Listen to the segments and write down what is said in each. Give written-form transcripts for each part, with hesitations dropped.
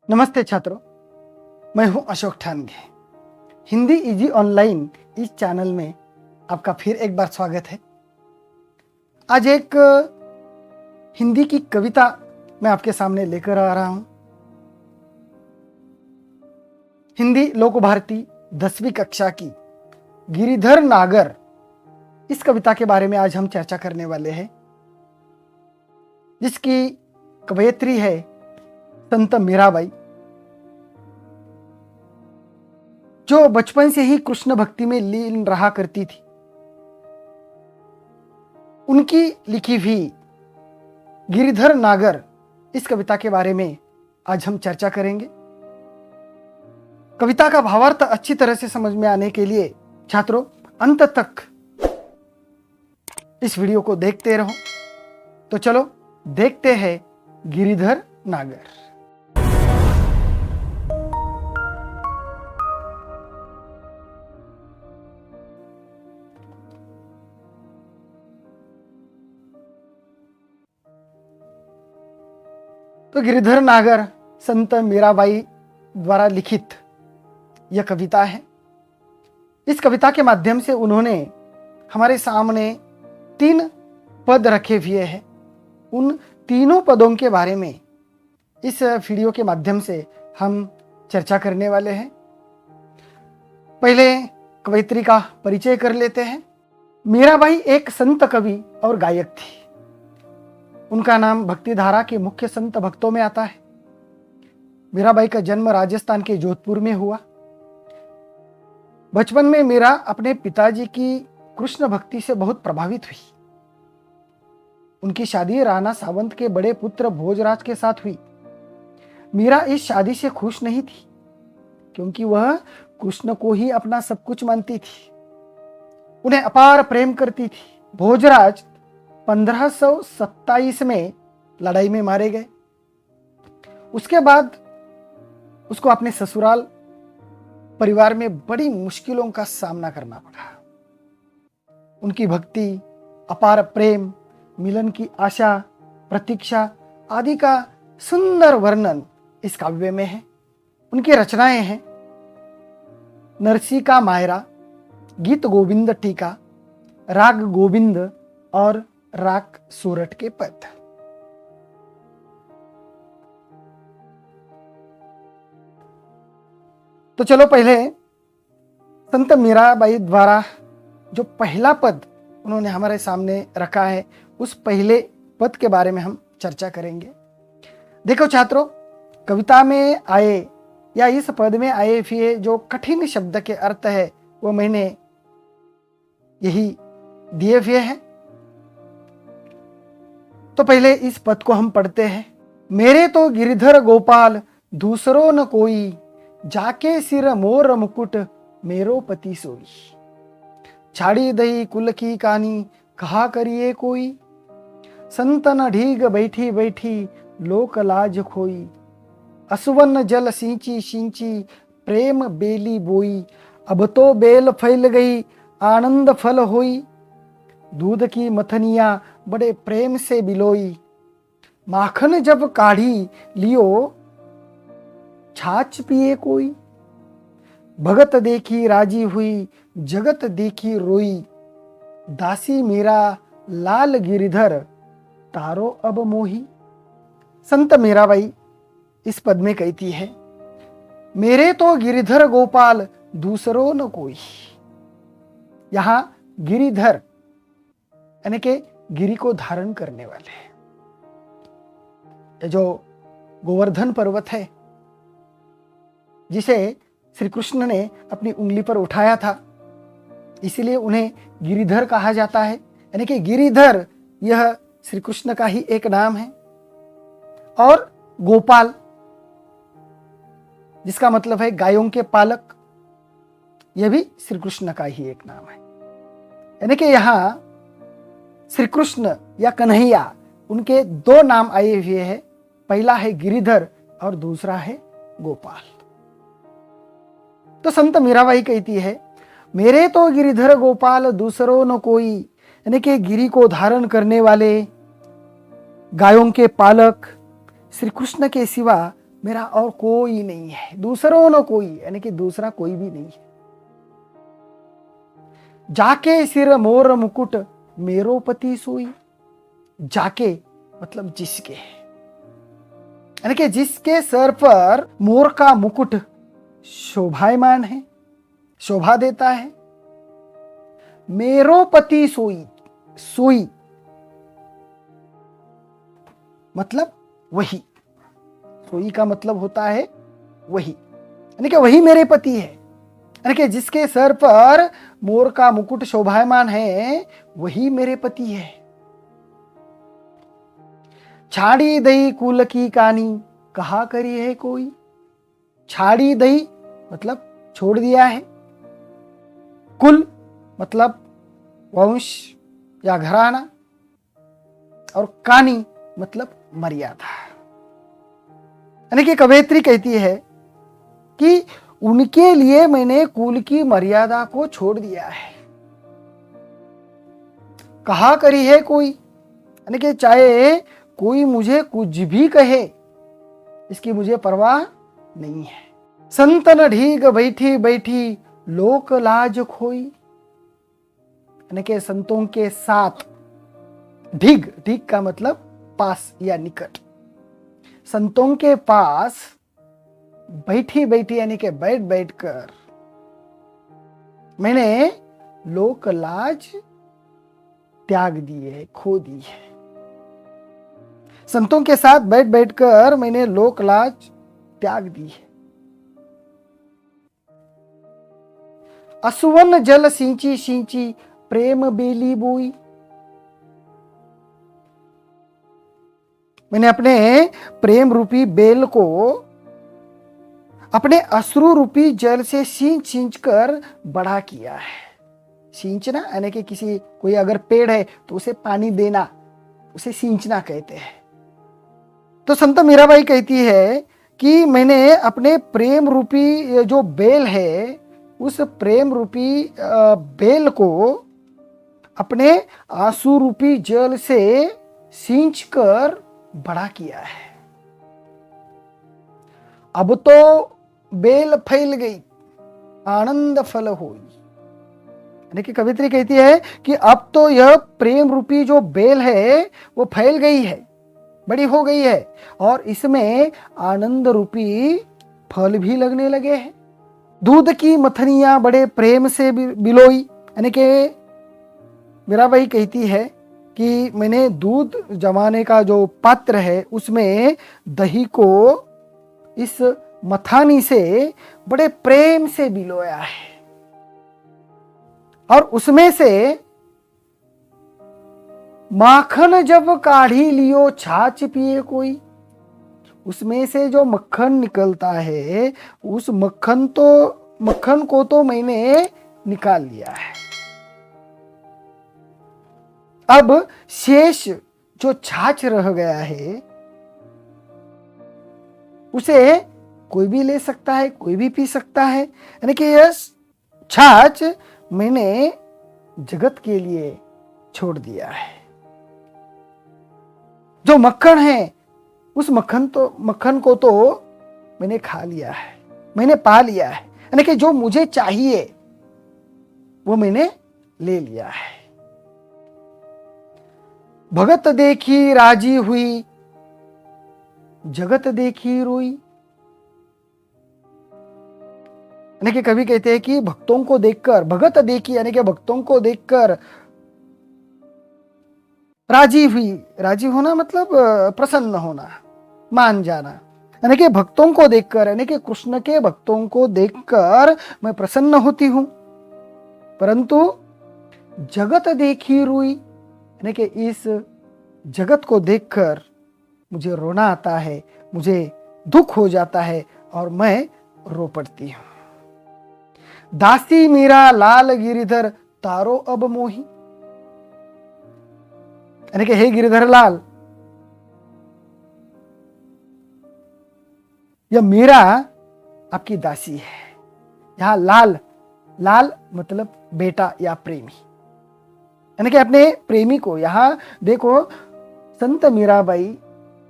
नमस्ते छात्रों, मैं हूं अशोक ठानगे। हिंदी इजी ऑनलाइन इस चैनल में आपका फिर एक बार स्वागत है। आज एक हिंदी की कविता मैं आपके सामने लेकर आ रहा हूं। हिंदी लोक भारती 10वीं कक्षा की गिरिधर नागर, इस कविता के बारे में आज हम चर्चा करने वाले हैं, जिसकी कवयित्री है संत मीराबाई, जो बचपन से ही कृष्ण भक्ति में लीन रहा करती थी। उनकी लिखी हुई गिरिधर नागर इस कविता के बारे में आज हम चर्चा करेंगे। कविता का भावार्थ अच्छी तरह से समझ में आने के लिए छात्रों अंत तक इस वीडियो को देखते रहो। तो चलो देखते हैं गिरिधर नागर। तो गिरिधर नागर संत मीराबाई द्वारा लिखित यह कविता है। इस कविता के माध्यम से उन्होंने हमारे सामने 3 पद रखे हुए हैं। उन तीनों पदों के बारे में इस वीडियो के माध्यम से हम चर्चा करने वाले हैं। पहले कवयित्री का परिचय कर लेते हैं। मीराबाई एक संत कवि और गायक थी। उनका नाम भक्तिधारा के मुख्य संत भक्तों में आता है। मीराबाई का जन्म राजस्थान के जोधपुर में हुआ। बचपन में मीरा अपने पिताजी की कृष्ण भक्ति से बहुत प्रभावित हुई। उनकी शादी राणा सावंत के बड़े पुत्र भोजराज के साथ हुई। मीरा इस शादी से खुश नहीं थी, क्योंकि वह कृष्ण को ही अपना सब कुछ मानती थी, उन्हें अपार प्रेम करती थी। भोजराज 1527 में लड़ाई में मारे गए। उसके बाद उसको अपने ससुराल परिवार में बड़ी मुश्किलों का सामना करना पड़ा। उनकी भक्ति, अपार प्रेम, मिलन की आशा, प्रतीक्षा आदि का सुंदर वर्णन इस काव्य में है। उनकी रचनाएं हैं नरसी का मायरा, गीत गोविंद टीका, राग गोविंद और राग सूरठ के पद। तो चलो पहले संत मीराबाई द्वारा जो पहला पद उन्होंने हमारे सामने रखा है, उस पहले पद के बारे में हम चर्चा करेंगे। देखो छात्रों, कविता में आए या इस पद में आए हुए जो कठिन शब्द के अर्थ है वो मैंने यही दिए हुए हैं। तो पहले इस पद को हम पढ़ते हैं। मेरे तो गिरिधर गोपाल दूसरो न कोई, जाके सिर मोर मुकुट मेरो पति सोई। छाड़ी दई कुल की कानी कहा करिए कोई, संतन ढीग बैठी बैठी लोक लाज खोई। असुवन जल सींची सींची प्रेम बेली बोई, अब तो बेल फैल गई आनंद फल होई। दूध की मथनिया बड़े प्रेम से बिलोई, माखन जब काढ़ी लियो छाछ पिए कोई। भगत देखी राजी हुई जगत देखी रोई, दासी मीरा लाल गिरिधर तारो अब मोही। संत मीराबाई इस पद में कहती है, मेरे तो गिरिधर गोपाल दूसरो न कोई। यहां गिरिधर यानी कि गिरी को धारण करने वाले, ये जो गोवर्धन पर्वत है जिसे श्री कृष्ण ने अपनी उंगली पर उठाया था, इसीलिए उन्हें गिरिधर कहा जाता है। यानी कि गिरिधर यह श्री कृष्ण का ही एक नाम है। और गोपाल जिसका मतलब है गायों के पालक, यह भी श्री कृष्ण का ही एक नाम है। यानी कि यहां श्री कृष्ण या कन्हैया, उनके 2 नाम आए हुए हैं। पहला है गिरिधर और दूसरा है गोपाल। तो संत मीराबाई कहती है, मेरे तो गिरिधर गोपाल दूसरो न कोई। यानी कि गिरी को धारण करने वाले, गायों के पालक श्री कृष्ण के सिवा मेरा और कोई नहीं है, दूसरों न कोई, यानी कि दूसरा कोई भी नहीं है। जाके सिर मोर मुकुट मेरो पति सोई। जाके मतलब जिसके, यानी कि जिसके सर पर मोर का मुकुट शोभायमान है, शोभा देता है। मेरो पति सोई, सोई मतलब वही, सोई का मतलब होता है वही, यानी कि वही मेरे पति है, यानी कि जिसके सर पर मोर का मुकुट शोभायमान है वही मेरे पति है। छाड़ी दई कुल की कहानी कहा करी है कोई। छाड़ी दई मतलब छोड़ दिया है, कुल मतलब वंश या घराना, और कानी मतलब मर्यादा। यानी कि कवयित्री कहती है कि उनके लिए मैंने कुल की मर्यादा को छोड़ दिया है। कहा करी है कोई, यानी कि चाहे कोई मुझे कुछ भी कहे, इसकी मुझे परवाह नहीं है। संतन ढीग बैठी बैठी लोक लाज खोई, यानी कि संतों के साथ, ढीग, ढीग का मतलब पास या निकट, संतों के पास बैठी बैठी यानी कि बैठ बैठ कर मैंने लोक लाज त्याग दी है, खो दी है। संतों के साथ बैठ बैठ कर मैंने लोक लाज त्याग दी है। असुवन जल सिंची सिंची प्रेम बेली बोई, मैंने अपने प्रेम रूपी बेल को अपने अश्रु रूपी जल से सींच सींच कर बड़ा किया है। सींचना यानी कि किसी कोई अगर पेड़ है तो उसे पानी देना, उसे सींचना कहते हैं। तो संत मीराबाई कहती है कि मैंने अपने प्रेम रूपी जो बेल है, उस प्रेम रूपी बेल को अपने आंसू रूपी जल से सींच कर बड़ा किया है। अब तो बेल फैल गई, आनंद फल हुई, यानी कि कवित्री कहती है कि अब तो यह प्रेम रूपी जो बेल है वो फैल गई है, बड़ी हो गई है, और इसमें आनंद रूपी फल भी लगने लगे हैं। दूध की मथनियां बड़े प्रेम से बिलोई, यानी कि मीराबाई कहती है कि मैंने दूध जमाने का जो पात्र है उसमें दही को इस मथानी से बड़े प्रेम से बिलोया है, और उसमें से माखन जब काढ़ी लियो छाछ पिए कोई, उसमें से जो मक्खन निकलता है उस मक्खन को तो मैंने निकाल लिया है। अब शेष जो छाछ रह गया है उसे कोई भी ले सकता है, कोई भी पी सकता है, यानी कि यह छाछ मैंने जगत के लिए छोड़ दिया है। जो मक्खन है उस मक्खन को तो मैंने खा लिया है, मैंने पा लिया है, यानी कि जो मुझे चाहिए वो मैंने ले लिया है। भगत देखी राजी हुई, जगत देखी रोई, यानी कि कवि कहते हैं कि भक्तों को देखकर, भगत देखी यानी कि भक्तों को देखकर राजी हुई, राजी होना मतलब प्रसन्न होना, मान जाना, यानी कि भक्तों को देखकर, यानी कि कृष्ण के भक्तों को देखकर मैं प्रसन्न होती हूं। परंतु जगत देखी रोई, यानी कि इस जगत को देखकर मुझे रोना आता है, मुझे दुख हो जाता है और मैं रो पड़ती हूं। दासी मीरा लाल गिरिधर तारो अब मोही, यानी कि हे गिरिधर लाल, यह मीरा आपकी दासी है। यहां लाल, लाल मतलब बेटा या प्रेमी, यानी कि अपने प्रेमी को, यहां देखो संत मीराबाई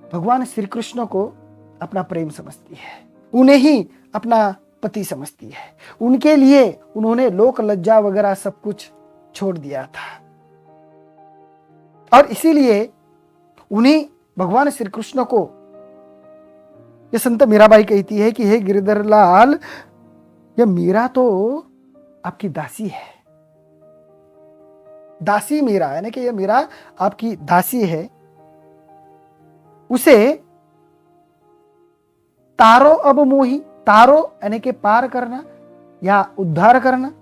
भगवान श्री कृष्ण को अपना प्रेम समझती है, उन्हें ही अपना पति समझती है। उनके लिए उन्होंने लोक लज्जा वगैरह सब कुछ छोड़ दिया था और इसीलिए उन्हीं भगवान श्री कृष्ण को ये संत मीराबाई कहती है कि हे गिरधर लाल, ये मीरा तो आपकी दासी है। दासी मीरा यानी कि ये मीरा आपकी दासी है, उसे तारो अब मोही, तारो यानी कि पार करना या उद्धार करना।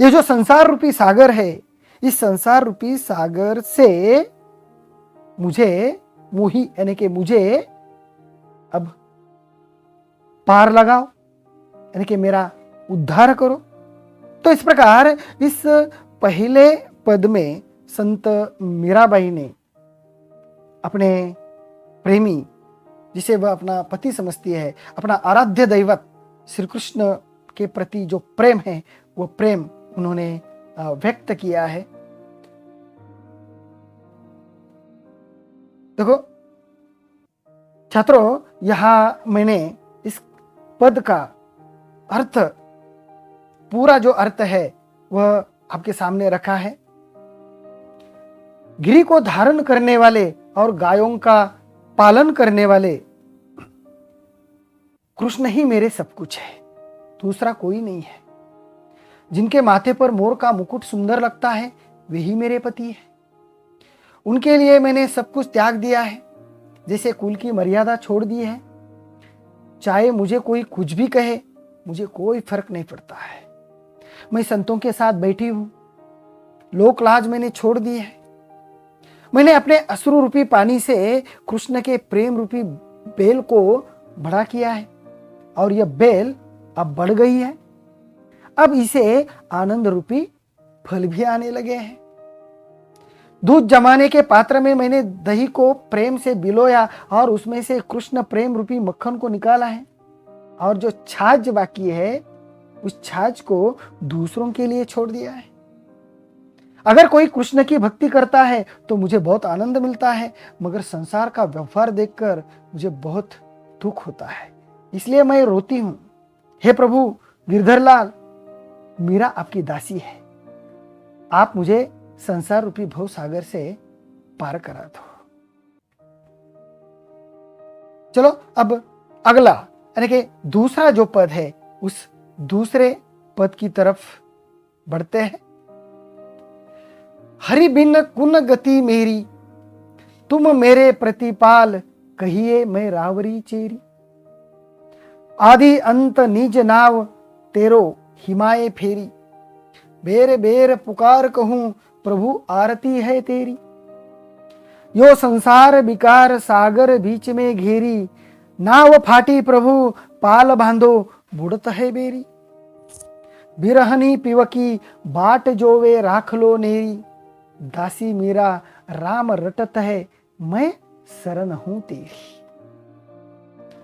ये जो संसार रूपी सागर है, इस संसार रूपी सागर से मुझे मोही यानी कि मुझे अब पार लगाओ, यानी कि मेरा उद्धार करो। तो इस प्रकार इस पहले पद में संत मीराबाई ने अपने प्रेमी, जिसे वह अपना पति समझती है, अपना आराध्य दैवत श्री कृष्ण के प्रति जो प्रेम है, वो प्रेम उन्होंने व्यक्त किया है। देखो छात्रों, यहां मैंने इस पद का अर्थ, पूरा जो अर्थ है वह आपके सामने रखा है। गिरि को धारण करने वाले और गायों का पालन करने वाले कृष्ण ही मेरे सब कुछ है, दूसरा कोई नहीं है। जिनके माथे पर मोर का मुकुट सुंदर लगता है, वही मेरे पति है। उनके लिए मैंने सब कुछ त्याग दिया है, जैसे कुल की मर्यादा छोड़ दी है। चाहे मुझे कोई कुछ भी कहे, मुझे कोई फर्क नहीं पड़ता है। मैं संतों के साथ बैठी हूं, लोक लाज मैंने छोड़ दी है। मैंने अपने अश्रु रूपी पानी से कृष्ण के प्रेम रूपी बेल को बड़ा किया है और यह बेल अब बढ़ गई है। अब इसे आनंद रूपी फल भी आने लगे हैं। दूध जमाने के पात्र में मैंने दही को प्रेम से बिलोया और उसमें से कृष्ण प्रेम रूपी मक्खन को निकाला है, और जो छाछ बाकी है उस छाछ को दूसरों के लिए छोड़ दिया है। अगर कोई कृष्ण की भक्ति करता है तो मुझे बहुत आनंद मिलता है, मगर संसार का व्यवहार देखकर मुझे बहुत दुख होता है, इसलिए मैं रोती हूं। हे प्रभु गिरधरलाल, मीरा आपकी दासी है, आप मुझे संसार रूपी भव सागर से पार करा दो। चलो अब अगला यानी कि दूसरा जो पद है, उस दूसरे पद की तरफ बढ़ते हैं। हरि बिन कुन गति मेरी, तुम मेरे प्रतिपाल, कहिए मैं रावरी चेरी। आदि अंत निज नाव, तेरो हिमाए फेरी। बेर बेर पुकार कहूं, प्रभु आरती है तेरी। यो संसार विकार सागर बीच में घेरी, नाव फाटी प्रभु पाल बांधो, बुड़त है बेरी। बिरहनी पिवकी बाट जोवे राख लो नेरी। दासी मीरा राम रटत है, मैं शरण हूं तेरी।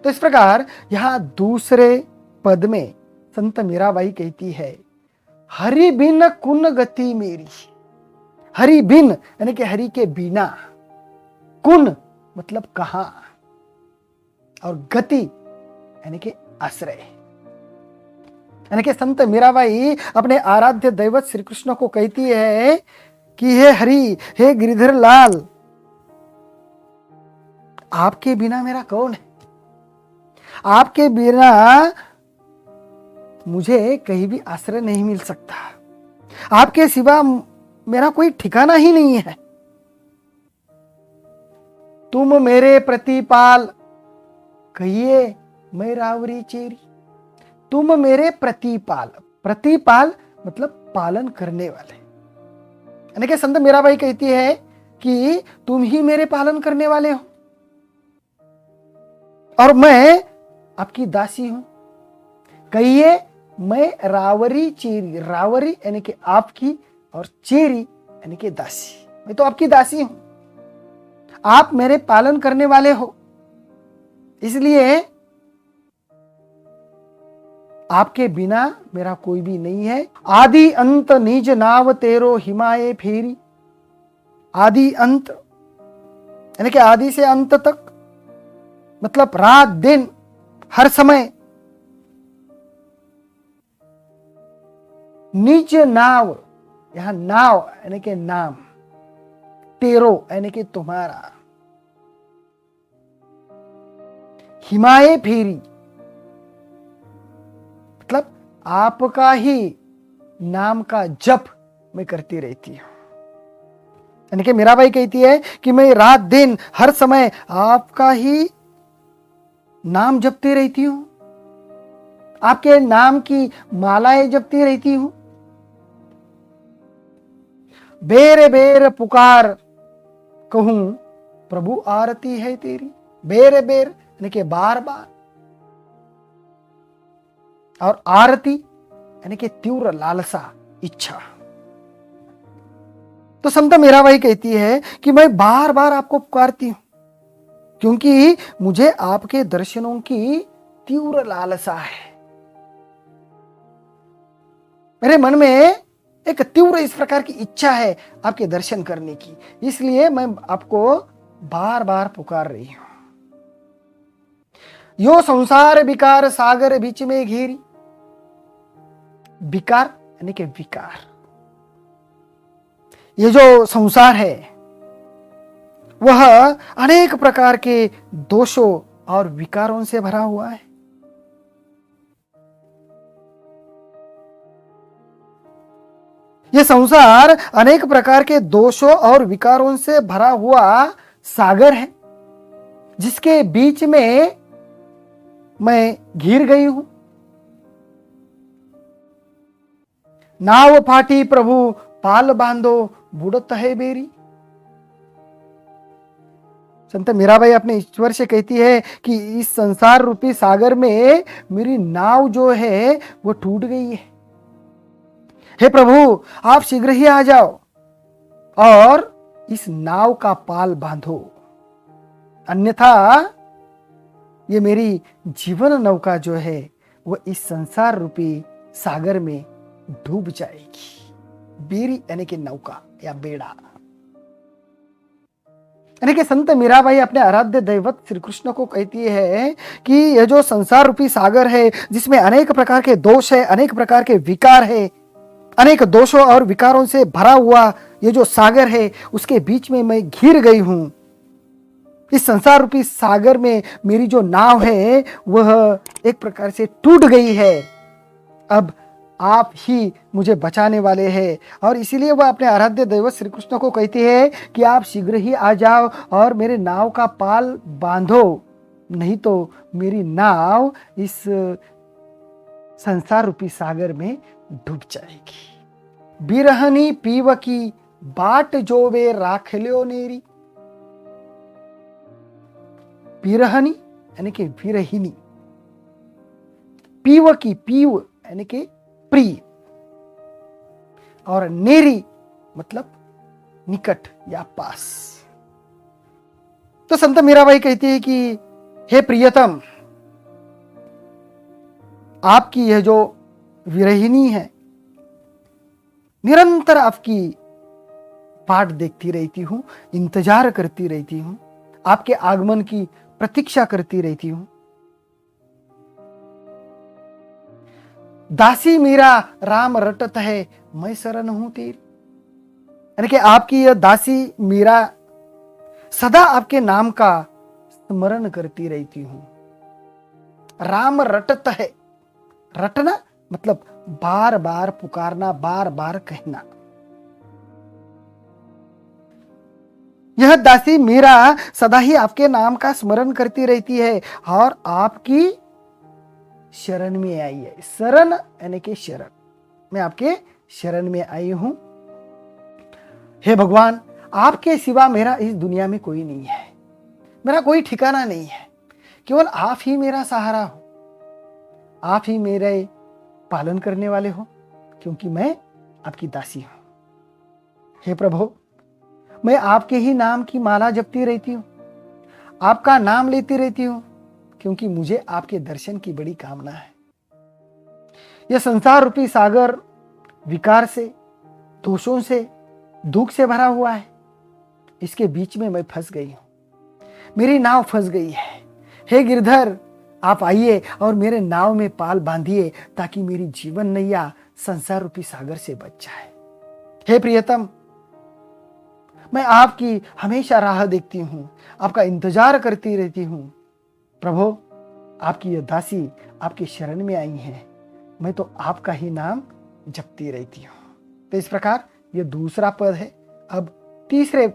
तो इस प्रकार यहां दूसरे पद में संत मीराबाई कहती है, हरि बिन कुन गति मेरी। हरि बिन यानी कि हरि के बिना, कुन मतलब कहां, और गति यानी कि आश्रय। यानी कि संत मीराबाई अपने आराध्य दैवत श्री कृष्ण को कहती है कि हे हरि, हे गिरिधर लाल, आपके बिना मेरा कौन है? आपके बिना मुझे कहीं भी आश्रय नहीं मिल सकता। आपके सिवा मेरा कोई ठिकाना ही नहीं है। तुम मेरे प्रतिपाल, कहिए मैं रावरी चेरी। तुम मेरे प्रतिपाल, प्रतिपाल मतलब पालन करने वाले। यानी कि संत मीराबाई कहती है कि तुम ही मेरे पालन करने वाले हो और मैं आपकी दासी हूं। कहिए मैं रावरी चेरी। रावरी यानी कि आपकी, और चेरी यानी कि दासी। मैं तो आपकी दासी हूं, आप मेरे पालन करने वाले हो, इसलिए आपके बिना मेरा कोई भी नहीं है। आदि अंत निज नाव, तेरो हिमाए फेरी। आदि अंत यानी कि आदि से अंत तक, मतलब रात दिन हर समय निज नाव, यहां नाव यानी कि नाम, तेरो यानी कि तुम्हारा, हिमाए फेरी मतलब आपका ही नाम का जप मैं करती रहती हूं। यानी कि मीराबाई कहती है कि मैं रात दिन हर समय आपका ही नाम जपती रहती हूं, आपके नाम की मालाएं जपती रहती हूं। बेर बेर पुकार कहूं प्रभु आरती है तेरी, बेर बेर यानी कि बार बार, और आरती यानी कि तीव्र लालसा, इच्छा। तो संत मीराबाई कहती है कि मैं बार बार आपको पुकारती हूं क्योंकि मुझे आपके दर्शनों की तीव्र लालसा है। मेरे मन में एक तीव्र इस प्रकार की इच्छा है आपके दर्शन करने की, इसलिए मैं आपको बार बार पुकार रही हूं। यो संसार विकार सागर बीच में घेरी, विकार यानी कि विकार, ये जो संसार है वह अनेक प्रकार के दोषों और विकारों से भरा हुआ है। यह संसार अनेक प्रकार के दोषों और विकारों से भरा हुआ सागर है जिसके बीच में मैं घिर गई हूं। नाव फाटी प्रभु पाल बांधो बुड़त है बेरी। संत मीराबाई अपने ईश्वर से कहती है कि इस संसार रूपी सागर में मेरी नाव जो है वो टूट गई है। हे प्रभु आप शीघ्र ही आ जाओ और इस नाव का पाल बांधो, अन्यथा ये मेरी जीवन नौका जो है वो इस संसार रूपी सागर में डूब जाएगी। बेरी यानी कि नौका या बेड़ा। यानी कि संत मीराबाई अपने आराध्य दैवत श्री कृष्ण को कहती है कि यह जो संसार रूपी सागर है जिसमें अनेक प्रकार के दोष है, अनेक प्रकार के विकार है, अनेक दोषों और विकारों से भरा हुआ ये जो सागर है उसके बीच में मैं घिर गई हूं। इस संसार रूपी सागर में मेरी जो नाव है वह एक प्रकार से टूट गई है। अब आप ही मुझे बचाने वाले हैं और इसीलिए वह अपने आराध्य दैवत श्री कृष्ण को कहती है कि आप शीघ्र ही आ जाओ और मेरे नाव का पाल बांधो, नहीं तो मेरी नाव इस संसार रूपी सागर में डूब जाएगी। बिरहनी पीव की बाट जो वे राख लियो नेरी। बिरहनी यानी कि विरहिनी, पीव की, पीव यानी कि प्रिय, और नेरी मतलब निकट या पास। तो संत मीराबाई कहती है कि हे प्रियतम, आपकी यह जो विरहिनी है निरंतर आपकी बाट देखती रहती हूं, इंतजार करती रहती हूं, आपके आगमन की प्रतीक्षा करती रहती हूं। दासी मीरा राम रटत है मैं शरण हूं तेरी। यानी कि आपकी यह दासी मीरा सदा आपके नाम का स्मरण करती रहती हूं। राम रटत है, रटना मतलब बार बार पुकारना, बार बार कहना। यह दासी मीरा सदा ही आपके नाम का स्मरण करती रहती है और आपकी शरण में आई है। शरण यानी कि शरण, मैं आपके शरण में आई हूं। हे भगवान, आपके सिवा मेरा इस दुनिया में कोई नहीं है, मेरा कोई ठिकाना नहीं है, केवल आप ही मेरा सहारा हो, आप ही मेरे पालन करने वाले हो, क्योंकि मैं आपकी दासी हूं। हे प्रभु, मैं आपके ही नाम की माला जपती रहती हूं, आपका नाम लेती रहती हूं, क्योंकि मुझे आपके दर्शन की बड़ी कामना है। यह संसार रूपी सागर विकार से, दोषों से, दुख से भरा हुआ है। इसके बीच में मैं फंस गई हूं, मेरी नाव फंस गई है, हे गिरधर, आप आइए और मेरे नाव में पाल बांधिए ताकि मेरी जीवन नैया संसार रूपी सागर से बच जाए। हे प्रियतम, मैं आपकी हमेशा राह देखती हूं, आपका इंतजार करती रहती हूं। प्रभु, आपकी यह दासी आपकी शरण में आई है, मैं तो आपका ही नाम जपती रहती हूं। तो इस प्रकार यह दूसरा पद है। अब तीसरे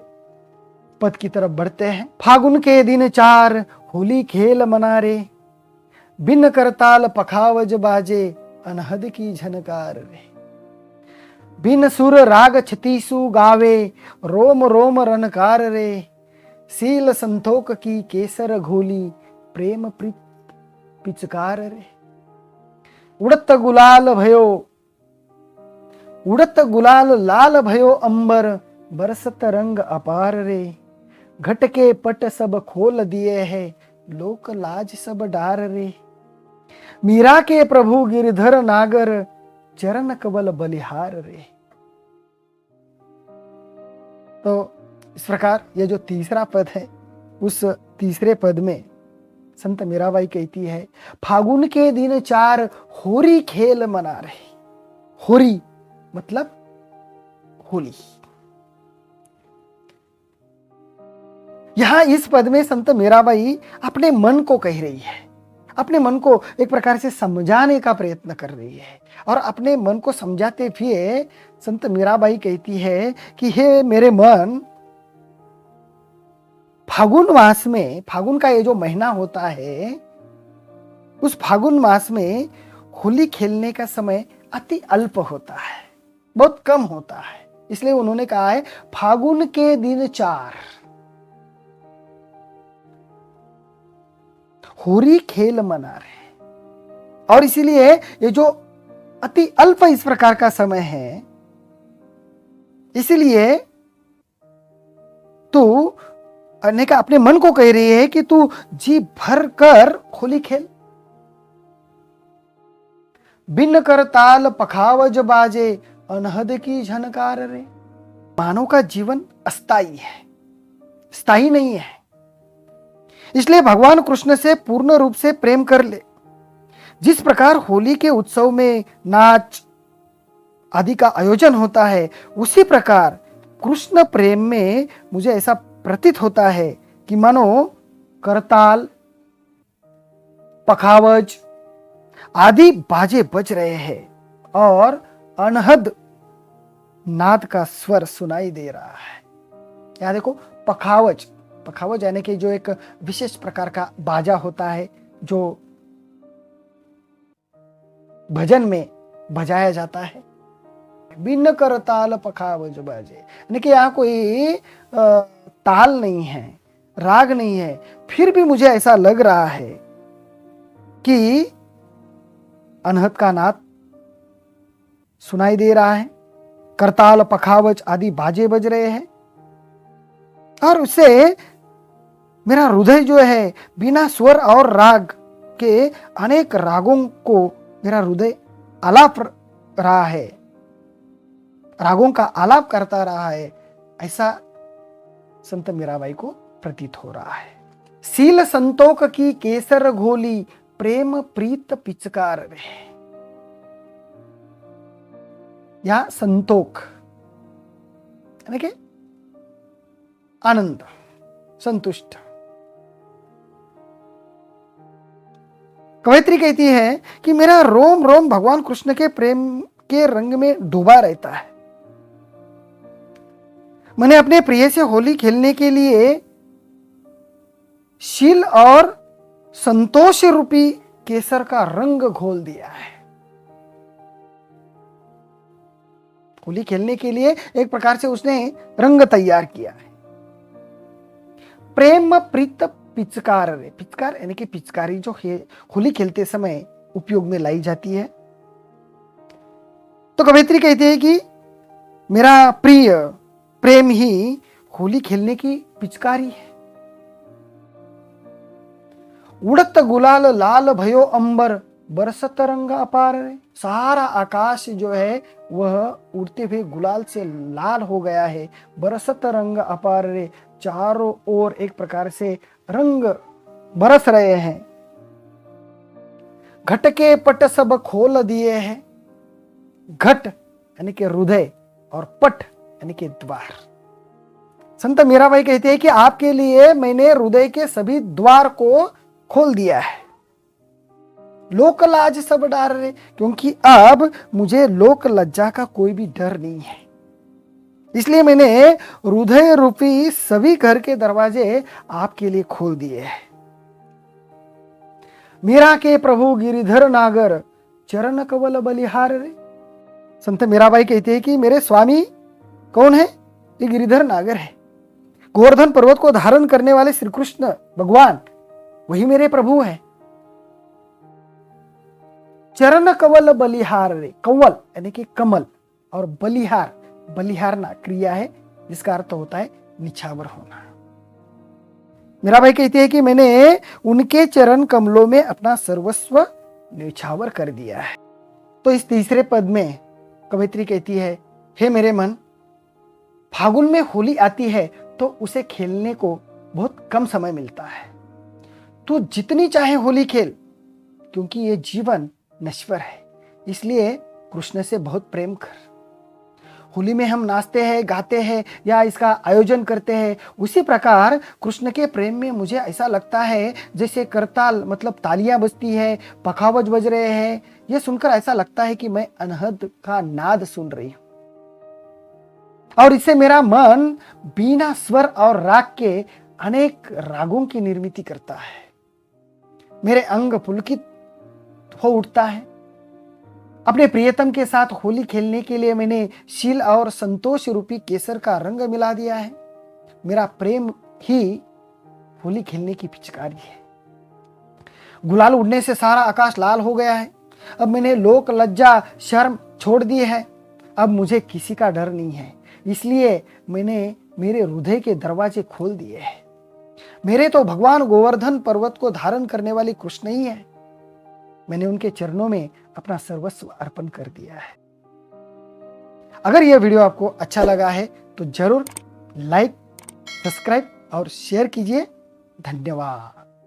पद की तरफ बढ़ते हैं। फागुन के दिन 4 होली खेल मना रे, बिन करताल पखावज बाजे अनहद की झनकार रे। बिन सुर राग छतीसु गावे, रोम रोम रनकार रे। सील संतोक की केसर घोली, प्रेम प्रीत पिचकार रे। उड़त गुलाल लाल भयो अंबर, बरसत रंग अपार रे। घट के पट सब खोल दिए है, लोक लाज सब डार रे। मीरा के प्रभु गिरधर नागर, चरण कबल बलिहार रे। तो इस प्रकार यह जो तीसरा पद है, उस तीसरे पद में संत मीराबाई कहती है, फागुन के दिन 4 होरी खेल मना रहे। होरी मतलब होली। यहां इस पद में संत मीराबाई अपने मन को कह रही है, अपने मन को एक प्रकार से समझाने का प्रयत्न कर रही है। और अपने मन को समझाते हुए संत मीराबाई कहती है कि हे मेरे मन, फागुन मास में, फागुन का ये जो महीना होता है, उस फागुन मास में होली खेलने का समय अति अल्प होता है, बहुत कम होता है। इसलिए उन्होंने कहा है फागुन के दिन 4 होली खेल मना रहे। और इसीलिए ये जो अति अल्प इस प्रकार का समय है, इसलिए तू अपने मन को कह रही है कि तू जी भर कर होली खेल। बिन कर ताल पखावज बाजे, अनहद की झनकार रे। मानव का जीवन अस्थाई है, स्थायी नहीं है। इसलिए भगवान कृष्ण से पूर्ण रूप से प्रेम कर ले। जिस प्रकार होली के उत्सव में नाच आदि का आयोजन होता है, उसी प्रकार कृष्ण प्रेम में मुझे ऐसा प्रतीत होता है कि मानो करताल, पखावज आदि बाजे बज रहे हैं और अनहद नाद का स्वर सुनाई दे रहा है। यहां देखो, पखावज, पखावज यानी कि जो एक विशेष प्रकार का बाजा होता है जो भजन में बजाया जाता है। बिन कर ताल पखावज बाजे, यानी कि यहाँ कोई ताल नहीं है, राग नहीं है, फिर भी मुझे ऐसा लग रहा है कि अनहद का नाद सुनाई दे रहा है, करताल पखावज आदि बाजे बज रहे हैं। और उससे मेरा हृदय जो है बिना स्वर और राग के अनेक रागों को मेरा हृदय आलाप रहा है, रागों का आलाप करता रहा है, ऐसा संत मीराबाई को प्रतीत हो रहा है। सील संतोक की केसर घोली, प्रेम प्रीत पिचकार रे। यहां संतोक यानी कि आनंद, संतुष्ट। कवयित्री कहती है कि मेरा रोम रोम भगवान कृष्ण के प्रेम के रंग में डूबा रहता है। मैंने अपने प्रिय से होली खेलने के लिए शील और संतोष रूपी केसर का रंग घोल दिया है। होली खेलने के लिए एक प्रकार से उसने रंग तैयार किया है। प्रेम प्रीत पिचकार रे। पिचकार यानी कि पिचकारी जो होली खेलते समय उपयोग में लाई जाती है। तो कवयित्री कहती है कि मेरा प्रिय प्रेम ही होली खेलने की पिचकारी है। उड़त गुलाल लाल भयो अंबर, बरसत रंग अपार रे। सारा आकाश जो है वह उड़ते हुए गुलाल से लाल हो गया है। बरसत रंग अपार रे, चारों ओर एक प्रकार से रंग बरस रहे हैं। घट के पट सब खोल दिए हैं। घट यानी कि हृदय और पट यानी कि द्वार। संत मीराबाई कहते हैं कि आपके लिए मैंने हृदय के सभी द्वार को खोल दिया है। लोक लाज सब डार रहे, क्योंकि अब मुझे लोक लज्जा का कोई भी डर नहीं है। इसलिए मैंने हृदय रूपी सभी घर के दरवाजे आपके लिए खोल दिए हैं। मीरा के प्रभु गिरिधर नागर चरण कवल बलिहार रे। संत मीराबाई कहते हैं कि मेरे स्वामी कौन है? ये गिरिधर नागर है। गोवर्धन पर्वत को धारण करने वाले श्री कृष्ण भगवान वही मेरे प्रभु है। चरण कवल बलिहार रे। कवल यानी कि कमल और बलिहार, बलिहारना क्रिया है जिसका अर्थ होता है निछावर होना। मीराबाई कहती है कि मैंने उनके चरण कमलों में अपना सर्वस्व निछावर कर दिया है। तो इस तीसरे पद में कवित्री कहती है, हे मेरे मन, फागुन में होली आती है तो उसे खेलने को बहुत कम समय मिलता है। तू जितनी चाहे होली खेल, क्योंकि ये जीवन नश्वर है, इसलिए कृष्ण से बहुत प्रेम कर। होली में हम नाचते हैं, गाते हैं या इसका आयोजन करते हैं, उसी प्रकार कृष्ण के प्रेम में मुझे ऐसा लगता है जैसे करताल मतलब तालियां बजती है, पखावज बज रहे हैं। यह सुनकर ऐसा लगता है कि मैं अनहद का नाद सुन रही हूं और इससे मेरा मन बीना स्वर और राग के अनेक रागों की निर्मित करता है। मेरे अंग पुलकित हो उठता है। अपने प्रियतम के साथ होली खेलने के लिए मैंने शील और संतोष रूपी केसर का रंग मिला दिया है। मेरा प्रेम ही होली खेलने की पिचकारी है। गुलाल उड़ने से सारा आकाश लाल हो गया है। अब मैंने लोक लज्जा शर्म छोड़ दी है। अब मुझे किसी का डर नहीं है, इसलिए मैंने मेरे हृदय के दरवाजे खोल दिए हैं। मेरे तो भगवान गोवर्धन पर्वत को धारण करने वाली कृष्ण ही है। मैंने उनके चरणों में अपना सर्वस्व अर्पण कर दिया है। अगर यह वीडियो आपको अच्छा लगा है तो जरूर लाइक, सब्सक्राइब और शेयर कीजिए। धन्यवाद।